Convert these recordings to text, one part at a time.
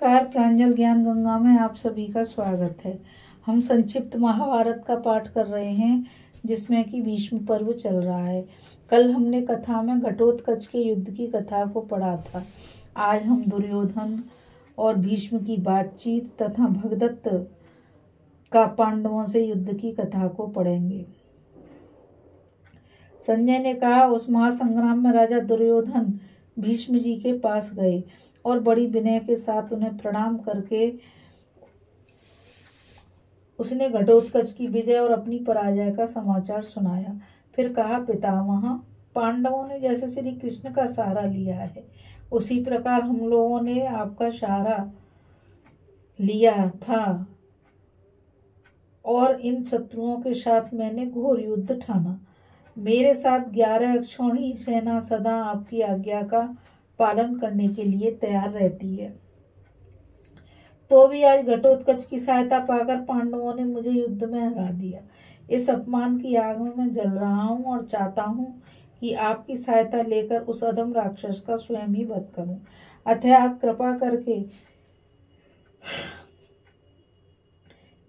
Car प्रांजल ज्ञान गंगा में आप सभी का स्वागत है। हम संक्षिप्त महाभारत का पाठ कर रहे हैं जिसमें कि भीष्म पर्व चल रहा है। कल हमने कथा में घटोत्कच के युद्ध की कथा को पढ़ा था। आज हम दुर्योधन और भीष्म की बातचीत तथा भगदत्त का पांडवों से युद्ध की कथा को पढ़ेंगे। संजय ने कहा, उस महासंग्राम में राजा दुर्योधन भीष्म जी के पास गए और बड़ी विनय के साथ उन्हें प्रणाम करके उसने घटोत्कच की विजय और अपनी पराजय का समाचार सुनाया। फिर कहा, पितामह, पांडवों ने जैसे श्री कृष्ण का सहारा लिया है उसी प्रकार हम लोगों ने आपका सहारा लिया था और इन शत्रुओं के साथ मैंने घोर युद्ध ठाना। मेरे साथ 11 अक्षौहिणी सेना सदा आपकी आज्ञा का पालन करने के लिए तैयार रहती है। तो भी आज घटोत्कच की सहायता पाकर पांडवों ने मुझे युद्ध में हरा दिया। इस अपमान की आग में मैं जल रहा हूँ और चाहता हूँ कि आपकी सहायता लेकर उस अधम राक्षस का स्वयं ही वध करूं। अतः आप कृपा करके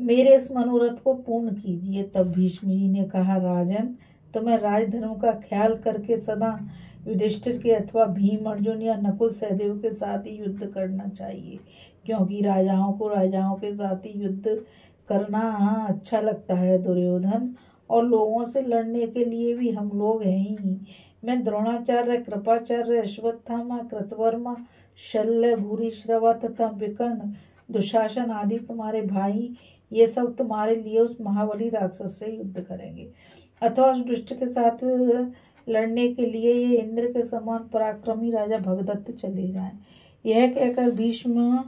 मेरे इस मनोरथ को पूर्ण कीजिए। तब भीष्म जी ने कहा, राजन, तुम्हें राजधर्म का ख्याल करके सदा युधिष्ठिर के अथवा भीम, अर्जुन या नकुल सहदेव के साथ ही युद्ध करना चाहिए, क्योंकि राजाओं को राजाओं के साथ ही युद्ध करना अच्छा लगता है। दुर्योधन और लोगों से लड़ने के लिए भी हम लोग हैं ही। मैं द्रोणाचार्य, कृपाचार्य, अश्वत्थामा, कृतवर्मा, शल्य, भूरिश्रवा तथा विकर्ण, दुशासन आदि तुम्हारे भाई, ये सब तुम्हारे लिए उस महाबली राक्षस से युद्ध करेंगे अथवा उस दुष्ट के साथ लड़ने के लिए ये इंद्र के समान पराक्रमी राजा भगदत्त चले जाएं। यह कहकर भीष्म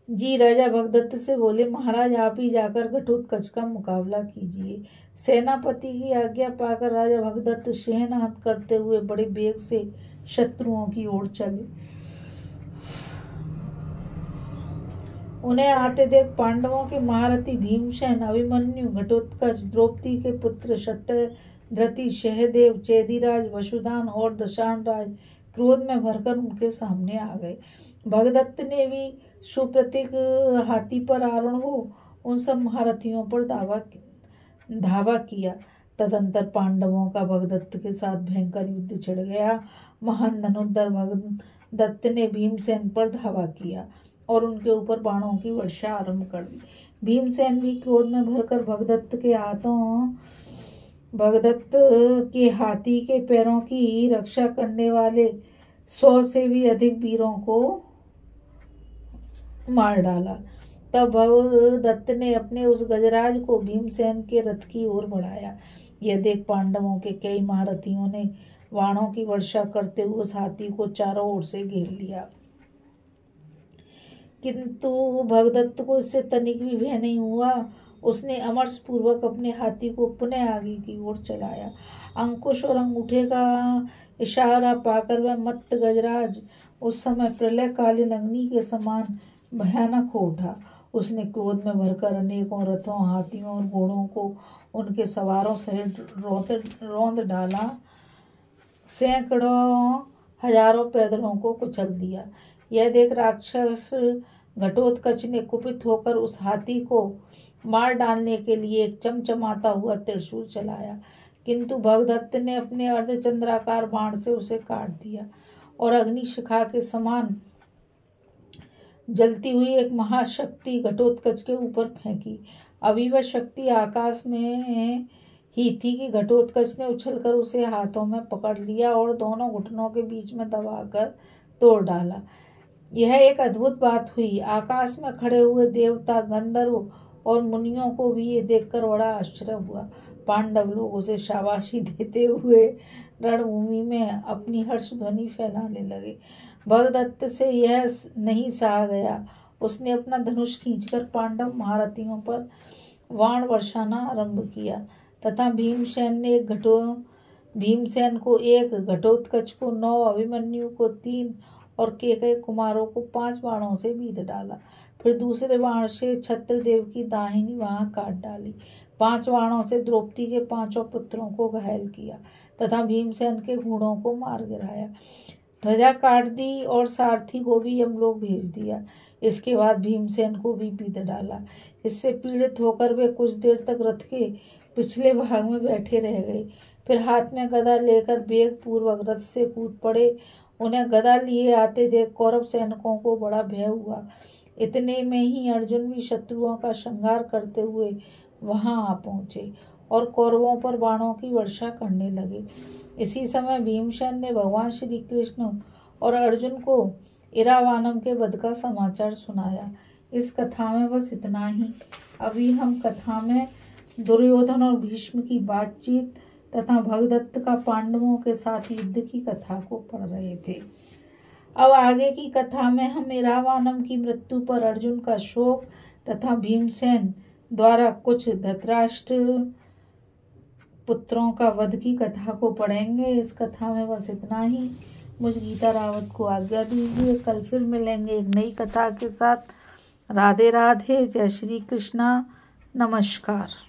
जी राजा भगदत्त से बोले, महाराज, आप ही जाकर घटोत्कच का मुकाबला कीजिए। सेनापति की आज्ञा पाकर राजा भगदत्त शहनाद करते हुए बड़े वेग से शत्रुओं की ओर चले। उन्हें आते देख पांडवों के महारथी भीमसेन, अभिमन्यु, घटोत्कच, द्रौपदी के पुत्र सत्यधृति, सहदेव, चेदिराज, वसुदान और दशानराज क्रोध में भरकर उनके सामने आ गए। भगदत्त ने भी सुप्रतीक हाथी पर आरूढ़ हो उन सब महारथियों पर धावा किया। तदंतर पांडवों का भगदत्त के साथ भयंकर युद्ध छिड़ गया। महान धनुर्धर भगदत्त ने भीमसेन पर धावा किया और उनके ऊपर बाणों की वर्षा आरंभ कर दी। भीमसेन भी क्रोध में भरकर भगदत्त के हाथी के पैरों की रक्षा करने वाले 100 से भी अधिक वीरों को मार डाला। तब भगदत्त ने अपने उस गजराज को भीमसेन के रथ की ओर बढ़ाया। यह देख पांडवों के कई महारथियों ने बाणों की वर्षा करते हुए उस हाथी को चारों ओर से घेर लिया, किंतु भगदत्त को इससे तनिक भी भय नहीं हुआ। उसने अमरस पूर्वक अपने हाथी को पुनः आगे की ओर चलाया। अंकुश और अंगूठे का इशारा पाकर वह मत्त गजराज उस समय प्रलयकालीन अग्नि के समान भयानक हो उठा। उसने क्रोध में भरकर अनेकों रथों, हाथियों और घोड़ों को उनके सवारों सहित रौंद डाला। सैकड़ों हजारों पैदलों को कुचल दिया। यह देख राक्षस घटोत्कच ने कुपित होकर उस हाथी को मार डालने के लिए एक चमचमाता हुआ त्रिशूल चलाया, किंतु भगदत्त ने अपने अर्धचंद्राकार बाण से उसे काट दिया और अग्निशिखा के समान जलती हुई एक महाशक्ति घटोत्कच के ऊपर फेंकी। अभी वह शक्ति आकाश में ही थी कि घटोत्कच ने उछलकर उसे हाथों में पकड़ लिया और दोनों घुटनों के बीच में दबाकर तोड़ डाला। यह एक अद्भुत बात हुई। आकाश में खड़े हुए देवता, गंधर्व और मुनियों को भी ये देखकर बड़ा आश्चर्य हुआ। पांडव लोग उसे शाबाशी देते हुए रणभूमि में अपनी हर्ष ध्वनि फैलाने लगे। भगदत्त से यह नहीं सहा गया। उसने अपना धनुष खींचकर पांडव महारथियों पर बाण वर्षाना आरंभ किया तथा भीमसेन को 1, घटोत्कच को 9, अभिमन्यु को 3 और केकय कुमारों को 5 बाणों से बीध डाला। फिर दूसरे बाण से छत्रदेव की दाहिनी बाह काट डाली। 5 बाणों से द्रौपदी के 5 पुत्रों को घायल किया तथा भीमसेन के घोड़ों को मार गिराया। ध्वजा काट दी और सारथी को भी यमलोक भेज दिया। इसके बाद भीमसेन को भी पीट डाला। इससे पीड़ित होकर वे कुछ देर तक रथ के पिछले भाग में बैठे रह गए। फिर हाथ में गदा लेकर वेग पूर्वक रथ से कूद पड़े। उन्हें गदा लिए आते देख कौरव सैनिकों को बड़ा भय हुआ। इतने में ही अर्जुन भी शत्रुओं का संहार करते हुए वहां आ पहुंचे और कौरवों पर बाणों की वर्षा करने लगे। इसी समय भीमसेन ने भगवान श्री कृष्ण और अर्जुन को इरावानम के वध का समाचार सुनाया। इस कथा में बस इतना ही। अभी हम कथा में दुर्योधन और भीष्म की बातचीत तथा भगदत्त का पांडवों के साथ युद्ध की कथा को पढ़ रहे थे। अब आगे की कथा में हम इरावानम की मृत्यु पर अर्जुन का शोक तथा भीमसेन द्वारा कुछ धृतराष्ट्र पुत्रों का वध की कथा को पढ़ेंगे। इस कथा में बस इतना ही। मुझ गीता रावत को आज्ञा दीजिए। कल फिर मिलेंगे एक नई कथा के साथ। राधे राधे। जय श्री कृष्णा। नमस्कार।